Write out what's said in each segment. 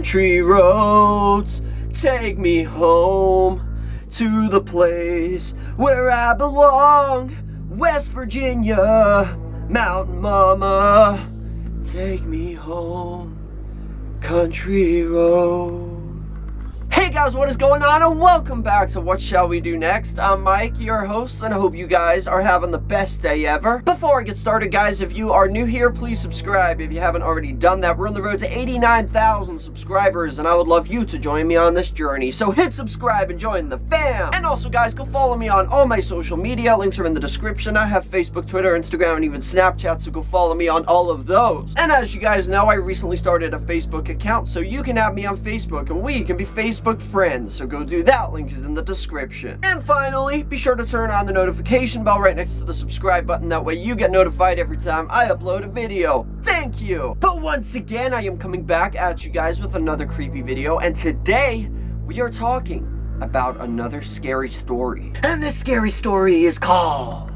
country roads take me home to the place where I belong. West Virginia, Mountain Mama, take me home, country road. Hey guys, what is going on, and welcome back to What Shall We Do Next? I'm Mike, your host, and I hope you guys are having the best day ever. Before I get started, guys, if you are new here, please subscribe if you haven't already done that. We're on the road to 89,000 subscribers, and I would love you to join me on this journey. So hit subscribe and join the fam. And also, guys, go follow me on all my social media. Links are in the description. I have Facebook, Twitter, Instagram, and even Snapchat, so go follow me on all of those. And as you guys know, I recently started a Facebook account, so you can add me on Facebook, and we can be Facebook friends, so go do that. Link is in the description. And finally, be sure to turn on the notification bell right next to the subscribe button. That way you get notified every time I upload a video. Thank you. But once again, I am coming back at you guys with another creepy video, and today we are talking about another scary story. And this scary story is called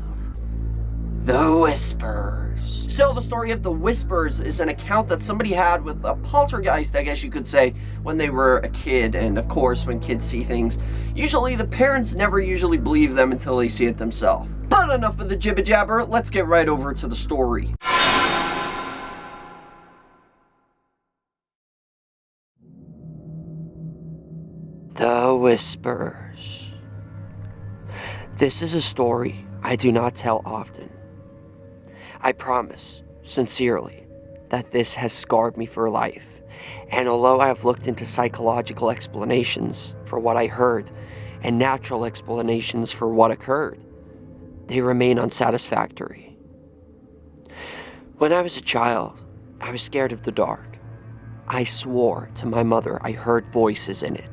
The Whispers. So the story of The Whispers is an account that somebody had with a poltergeist, I guess you could say, when they were a kid. And of course, when kids see things, usually the parents never usually believe them until they see it themselves. But enough of the jibber jabber, let's get right over to the story. The Whispers. This is a story I do not tell often. I promise, sincerely, that this has scarred me for life, and although I have looked into psychological explanations for what I heard and natural explanations for what occurred, they remain unsatisfactory. When I was a child, I was scared of the dark. I swore to my mother I heard voices in it.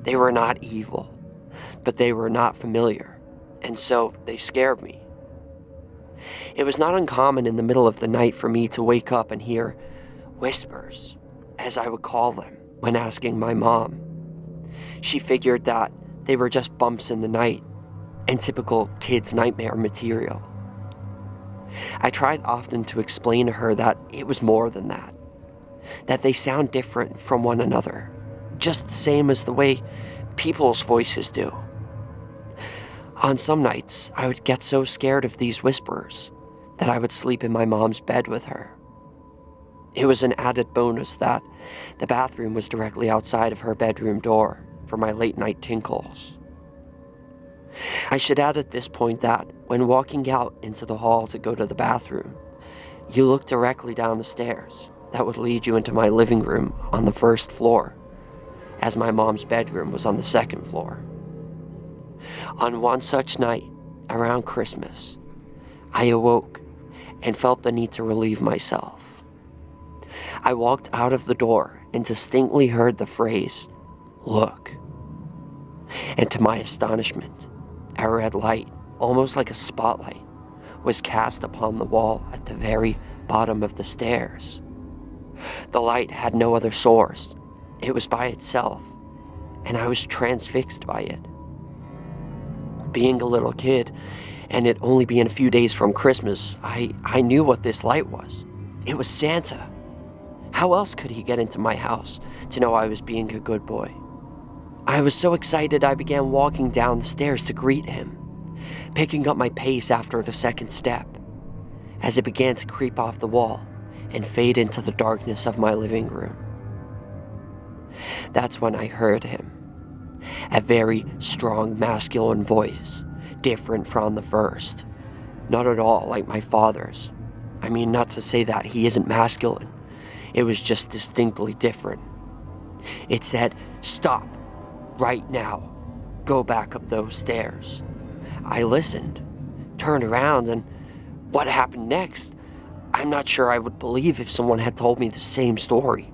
They were not evil, but they were not familiar, and so they scared me. It was not uncommon in the middle of the night for me to wake up and hear whispers, as I would call them when asking my mom. She figured that they were just bumps in the night and typical kids' nightmare material. I tried often to explain to her that it was more than that they sound different from one another, just the same as the way people's voices do. On some nights, I would get so scared of these whispers that I would sleep in my mom's bed with her. It was an added bonus that the bathroom was directly outside of her bedroom door for my late-night tinkles. I should add at this point that when walking out into the hall to go to the bathroom, you look directly down the stairs that would lead you into my living room on the first floor, as my mom's bedroom was on the second floor. On one such night, around Christmas, I awoke and felt the need to relieve myself. I walked out of the door and distinctly heard the phrase, "Look." And to my astonishment, a red light, almost like a spotlight, was cast upon the wall at the very bottom of the stairs. The light had no other source. It was by itself, and I was transfixed by it. Being a little kid, and it only being a few days from Christmas, I knew what this light was. It was Santa. How else could he get into my house to know I was being a good boy? I was so excited I began walking down the stairs to greet him, picking up my pace after the second step, as it began to creep off the wall and fade into the darkness of my living room. That's when I heard him. A very strong masculine voice, different from the first. Not at all like my father's. I mean, not to say that he isn't masculine. It was just distinctly different. It said, "Stop, right now. Go back up those stairs." I listened, turned around, and what happened next, I'm not sure I would believe if someone had told me the same story.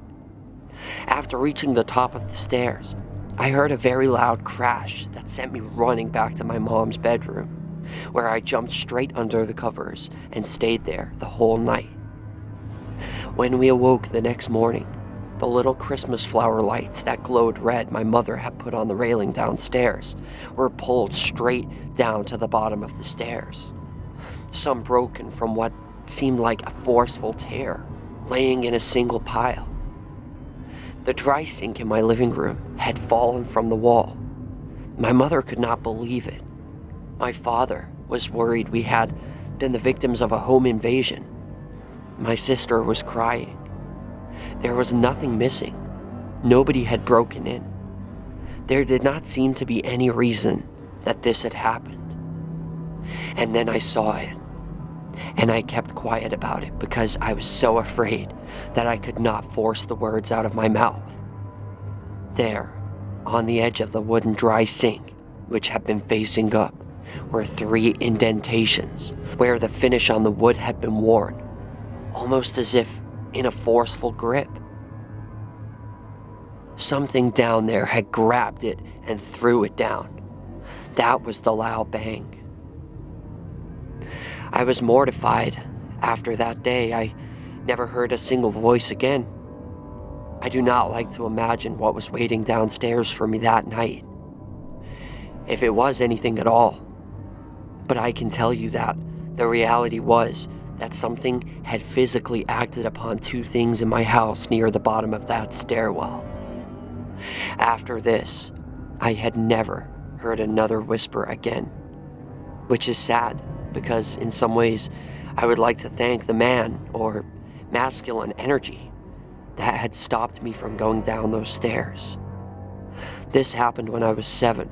After reaching the top of the stairs, I heard a very loud crash that sent me running back to my mom's bedroom, where I jumped straight under the covers and stayed there the whole night. When we awoke the next morning, the little Christmas flower lights that glowed red my mother had put on the railing downstairs were pulled straight down to the bottom of the stairs, some broken from what seemed like a forceful tear, laying in a single pile. The dry sink in my living room had fallen from the wall. My mother could not believe it. My father was worried we had been the victims of a home invasion. My sister was crying. There was nothing missing. Nobody had broken in. There did not seem to be any reason that this had happened. And then I saw it. And I kept quiet about it because I was so afraid that I could not force the words out of my mouth. There, on the edge of the wooden dry sink, which had been facing up, were 3 indentations where the finish on the wood had been worn, almost as if in a forceful grip. Something down there had grabbed it and threw it down. That was the loud bang. I was mortified. After that day, I never heard a single voice again. I do not like to imagine what was waiting downstairs for me that night, if it was anything at all. But I can tell you that the reality was that something had physically acted upon 2 things in my house near the bottom of that stairwell. After this, I had never heard another whisper again, which is sad because in some ways I would like to thank the man or masculine energy that had stopped me from going down those stairs. This happened when I was 7.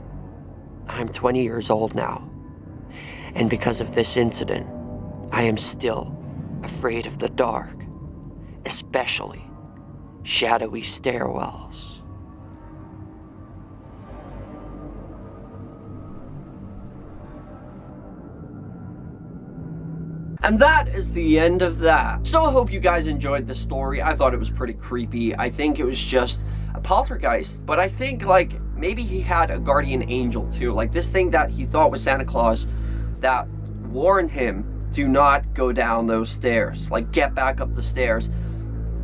I'm 20 years old now, and because of this incident, I am still afraid of the dark, especially shadowy stairwells. And that is the end of that. So I hope you guys enjoyed the story. I thought it was pretty creepy. I think it was just a poltergeist, but I think like maybe he had a guardian angel too. Like this thing that he thought was Santa Claus that warned him, do not go down those stairs. Like get back up the stairs.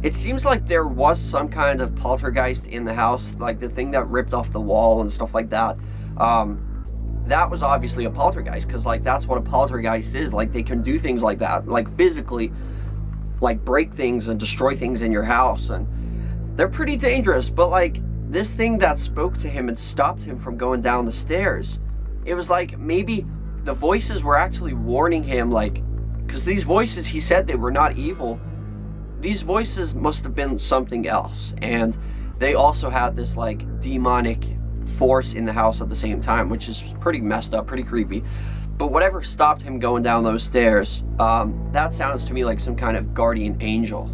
It seems like there was some kind of poltergeist in the house, like the thing that ripped off the wall and stuff like that. That was obviously a poltergeist, because like that's what a poltergeist is. Like they can do things like that, like physically like break things and destroy things in your house, and they're pretty dangerous. But like this thing that spoke to him and stopped him from going down the stairs, it was like maybe the voices were actually warning him, like, because these voices, he said they were not evil. These voices must have been something else, and they also had this like demonic force in the house at the same time, which is pretty messed up, pretty creepy. But whatever stopped him going down those stairs, that sounds to me like some kind of guardian angel.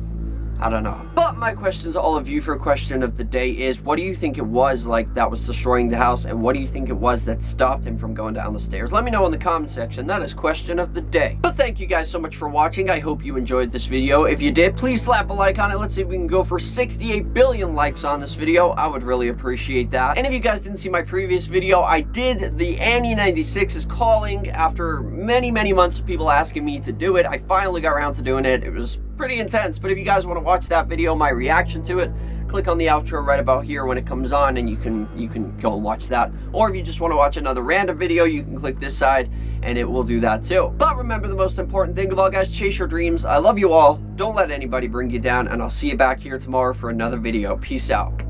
I don't know. But my question to all of you for question of the day is, what do you think it was like that was destroying the house, and what do you think it was that stopped him from going down the stairs? Let me know in the comment section. That is question of the day. But thank you guys so much for watching. I hope you enjoyed this video. If you did, please slap a like on it. Let's see if we can go for 68 billion likes on this video. I would really appreciate that. And if you guys didn't see my previous video, I did the Annie 96 is calling. After many months of people asking me to do it, I finally got around to doing it. It was pretty intense, but if you guys want to watch that video, my reaction to it, click on the outro right about here when it comes on, and you can go and watch that. Or if you just want to watch another random video, you can click this side and it will do that too. But remember, the most important thing of all, guys, chase your dreams. I love you all. Don't let anybody bring you down, and I'll see you back here tomorrow for another video. Peace out.